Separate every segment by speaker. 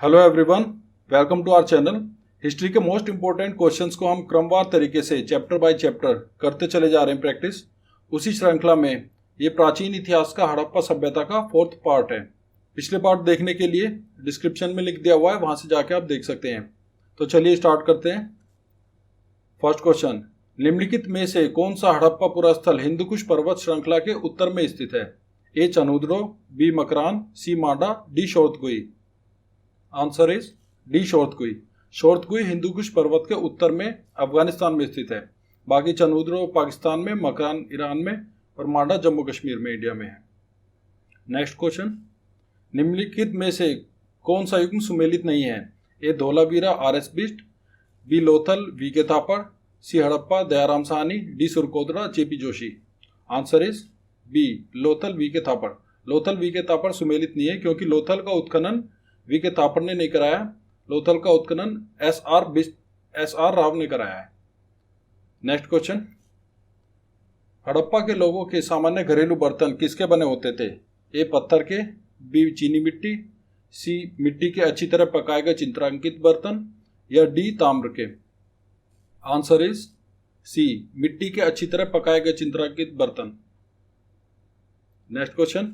Speaker 1: Hello everyone, welcome to our channel. History के most important questions को हम क्रमवार तरीके से चैप्टर बाय चैप्टर करते चले जा रहे हैं प्रैक्टिस। उसी श्रृंखला में ये प्राचीन इतिहास का हड़प्पा सभ्यता का 4th पार्ट है। पिछले पार्ट देखने के लिए डिस्क्रिप्शन में लिख दिया हुआ है, वहां से जाके आप देख सकते हैं। तो चलिए स्टार्ट करते हैं। फर्स्ट क्वेश्चन, निम्नलिखित में से कौन सा हड़प्पा पुरा स्थल हिंदुकुश पर्वत श्रृंखला के उत्तर में स्थित है? A Chanhudaro, B Makran, C Manda, D Shortugai. Answer is D Shortugai. Shortugai Hindukush पर्वत के उत्तर में अफगानिस्तान में स्थित है। बाकी चनुद्रो पाकिस्तान में, मकरान ईरान में और मांडा जम्मू कश्मीर में, इंडिया में है। नेक्स्ट क्वेश्चन, निम्नलिखित में से कौन सा युग्म सुमेलित नहीं है? A Dholavira R S Bisht, B Lothal V K Thapar, C Harappa Dayaram Sahni, D Surkotada JP Joshi. Answer is B Lothal V K Thapar. Lothal V K थापड़ सुमेलित नहीं है क्योंकि लोथल का उत्खनन वी के थापड़ ने नहीं कराया। लोथल का उत्खनन एस आर राव ने कराया है। नेक्स्ट क्वेश्चन, हड़प्पा के लोगों के सामान्य घरेलू बर्तन किसके बने होते थे? ए पत्थर के, बी चीनी मिट्टी, सी मिट्टी के अच्छी तरह पकाए गए चित्रांकित बर्तन, या डी ताम्र के। आंसर इज सी मिट्टी के अच्छी तरह पकाए गए चित्रांकित बर्तन। नेक्स्ट क्वेश्चन,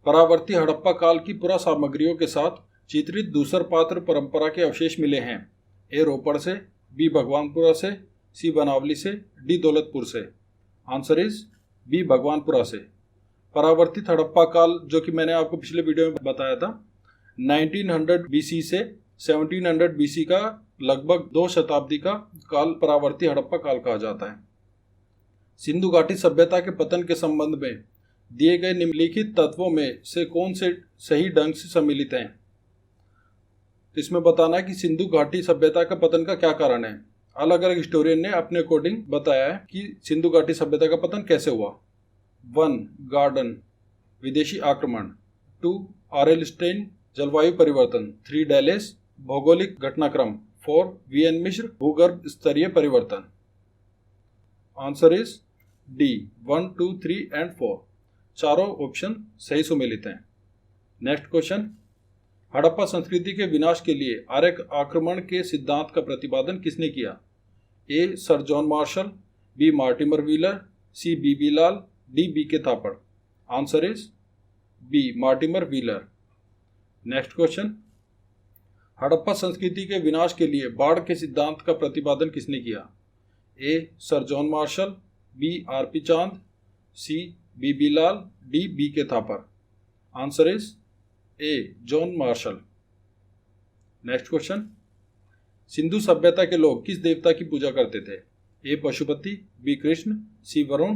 Speaker 1: परावर्ती हड़प्पा काल की पुरा सामग्रियों के साथ चित्रित दूसर पात्र परंपरा के अवशेष मिले हैं। ए रोपड़ से, बी भगवानपुरा से, सी बनावली से, डी दौलतपुर से। आंसर इज बी भगवानपुरा से। परावर्तित हड़प्पा काल, जो कि मैंने आपको पिछले वीडियो में बताया था, 1900 बीसी से 1700 बीसी का लगभग 2 शताब्दी का काल परावर्ती हड़प्पा काल कहा जाता है। सिंधु घाटी सभ्यता के पतन के संबंध में दिए गए निम्नलिखित तत्वों में से कौन से सही ढंग से सम्मिलित हैं? तो इसमें बताना है कि सिंधु घाटी सभ्यता का पतन का क्या कारण है। अलग अलग हिस्टोरियन ने अपने अकॉर्डिंग बताया है कि सिंधु घाटी सभ्यता का पतन कैसे हुआ। 1 गार्डन विदेशी आक्रमण, 2 आरएल स्टेन जलवायु परिवर्तन, 3 डैलेस भौगोलिक घटनाक्रम, 4 वीएन मिश्र भूगर्भ स्तरीय परिवर्तन। Answer is D 1, 2, 3 and 4। चारों ऑप्शन सही सुमेलित हैं। नेक्स्ट क्वेश्चन, हड़प्पा संस्कृति के विनाश के लिए आर्य आक्रमण के सिद्धांत का प्रतिपादन किसने किया? A sir John Marshall, B Mortimer Wheeler, C B Lal, D B K Thapar. Answer is B Mortimer Wheeler. Next question, Harappa संस्कृति के विनाश के लिए बाढ़ के सिद्धांत का प्रतिपादन किसने किया? A sir John Marshall, B R P Chand, C B Lal, D B K Thapar. Answer is A John Marshall. Next question, Sindhu सभ्यता के लोग किस देवता की पूजा करते थे? A Pashupati, B Krishna, C Varuna,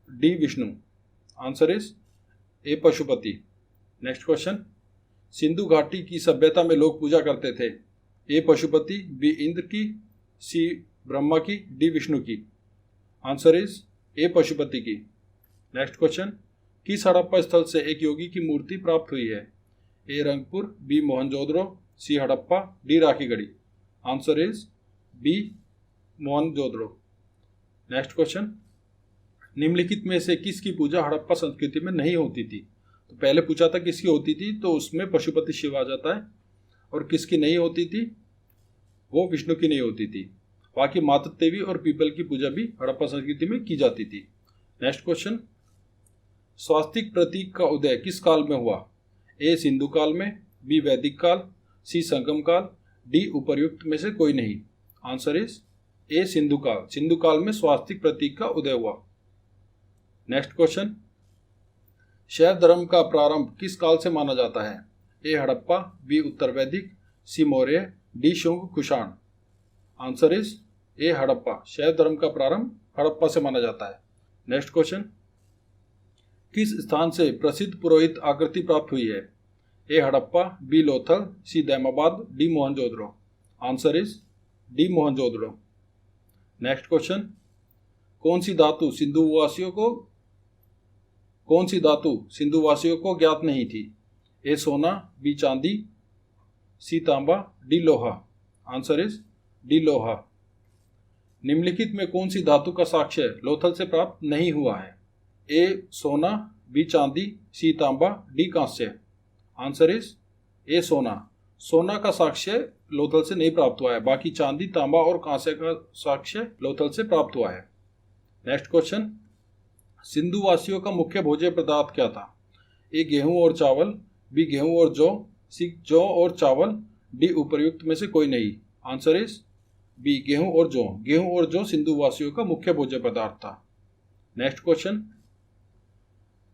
Speaker 1: D Vishnu. Answer is A Pashupati. Next question, Sindhu घाटी की सभ्यता में लोग पूजा करते थे ए पशुपति, बी इंद्र की, सी ब्रह्मा की, डी विष्णु की। आंसर इज ए पशुपति की। नेक्स्ट क्वेश्चन, किस हड़प्पा स्थल से एक योगी की मूर्ति प्राप्त हुई है? A Rangpur, B Mohenjodaro, C Harappa, D Rakhigarhi. Answer is B Mohenjodaro. Next question, निम्नलिखित में से किसकी पूजा हड़प्पा संस्कृति में नहीं होती थी? तो पहले पूछा था किसकी होती थी, तो उसमें पशुपति शिव आ जाता है। और किसकी नहीं होती थी? वो विष्णु की नहीं होती थी। बाकी मातृ देवी और पीपल की पूजा भी हड़प्पा संस्कृति में की जाती थी। नेक्स्ट क्वेश्चन, स्वास्तिक प्रतीक का उदय किस काल में हुआ? ए सिंधु काल में, बी वैदिक काल, सी संगम काल, डी उपर्युक्त में से कोई नहीं। आंसर इज ए सिंधु काल। सिंधु काल में स्वास्तिक प्रतीक का उदय हुआ। नेक्स्ट क्वेश्चन, शैव धर्म का प्रारंभ किस काल से माना जाता है? ए हड़प्पा, बी उत्तर वैदिक, C Maurya, D Shunga Kushan. Answer is A Harappa. शैव धर्म का प्रारंभ हड़प्पा से माना जाता है। नेक्स्ट क्वेश्चन, किस स्थान से प्रसिद्ध पुरोहित आकृति प्राप्त हुई है? A Harappa, B Lothal, C Daimabad, D Mohenjodaro. Answer is D Mohenjodaro. Next question, कौन सी धातु सिंधुवासियों को ज्ञात नहीं थी? ए सोना, बी चांदी, सी तांबा, डी लोहा। आंसर इज डी लोहा। निम्नलिखित में कौन सी धातु का साक्ष्य लोथल से प्राप्त नहीं हुआ है? ए सोना, बी चांदी, सी तांबा, डी कांस्य। आंसर इज ए सोना। सोना का साक्ष्य लोथल से नहीं प्राप्त हुआ है, बाकी चांदी, तांबा और कांसे का साक्ष्य लोथल से प्राप्त हुआ है। नेक्स्ट क्वेश्चन, सिंधु वासियों का मुख्य भोज्य पदार्थ क्या था? ए गेहूं और चावल, बी गेहूं और जौ, सी जौ और चावल, डी उपर्युक्त में से कोई नहीं। आंसर इज बी गेहूं और जौ। गेहूं और जौ सिंधु वासियों का मुख्य भोज्य पदार्थ था। नेक्स्ट क्वेश्चन,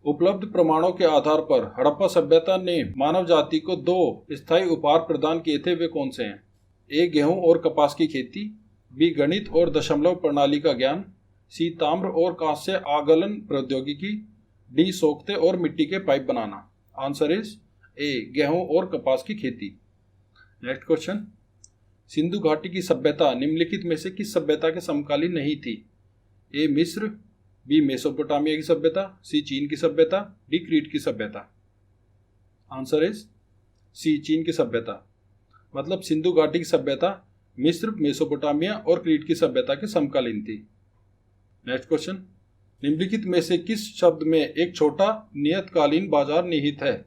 Speaker 1: उपलब्ध प्रमाणों के आधार पर हड़प्पा सभ्यता ने मानव जाति को 2 स्थायी उपहार प्रदान किए थे, वे कौन से हैं? ए गेहूं और कपास की खेती, बी गणित और दशमलव प्रणाली का ज्ञान, सी ताम्र और कांस्य आगलन प्रौद्योगिकी, डी सोख्ते और मिट्टी के पाइप बनाना। आंसर इज ए गेहूं और कपास की खेती। नेक्स्ट क्वेश्चन, सिंधु घाटी की सभ्यता निम्नलिखित में से किस सभ्यता के समकालीन नहीं थी? ए मिस्र, बी मेसोपोटामिया की सभ्यता, सी चीन की सभ्यता, डी क्रीट की सभ्यता। आंसर इज सी चीन की सभ्यता। मतलब सिंधु घाटी की सभ्यता मिस्र, मेसोपोटामिया और क्रीट की सभ्यता के समकालीन थी। नेक्स्ट क्वेश्चन, निम्नलिखित में से किस शब्द में एक छोटा नियतकालीन बाजार निहित है?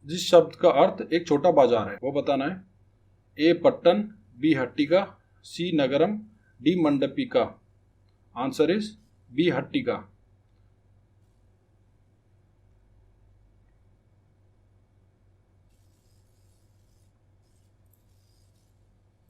Speaker 1: जिस शब्द का अर्थ एक छोटा बाजार है वो बताना है। ए पट्टन, बी हट्टिका, सी नगरम, डी मंडपिका। Answer is B हट्टिका।